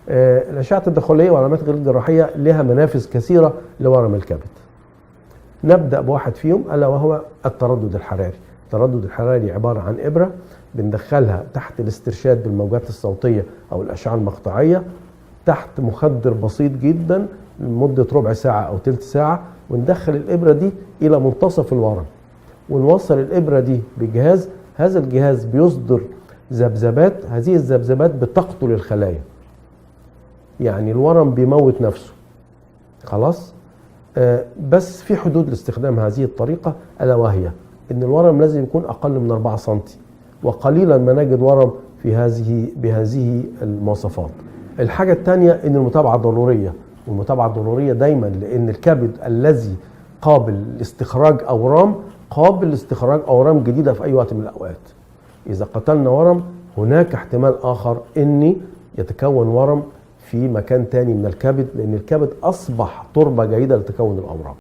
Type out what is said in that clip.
الأشعة التداخلية والعمليات غير الجراحية لها منافذ كثيرة لورم الكبد. نبدأ بواحد فيهم ألا وهو التردد الحراري. التردد الحراري عبارة عن إبرة بندخلها تحت الاسترشاد بالموجات الصوتية أو الأشعة المقطعية تحت مخدر بسيط جدا لمدة ربع ساعة أو تلت ساعة، وندخل الإبرة دي إلى منتصف الورم ونوصل الإبرة دي بجهاز. هذا الجهاز بيصدر ذبذبات، هذه الذبذبات بتقتل الخلايا، يعني الورم بيموت نفسه خلاص. بس في حدود لاستخدام هذه الطريقة، ألا وهي إن الورم لازم يكون أقل من 4 سنتي، وقليلا ما نجد ورم بهذه المواصفات. الحاجة الثانية إن المتابعة ضرورية، والمتابعة ضرورية دايما لأن الكبد الذي قابل لاستخراج أورام قابل لاستخراج أورام جديدة في أي وقت من الأوقات. إذا قتلنا ورم هناك احتمال آخر إن يتكون ورم في مكان تاني من الكبد، لأن الكبد أصبح تربة جيدة لتكون الأورام.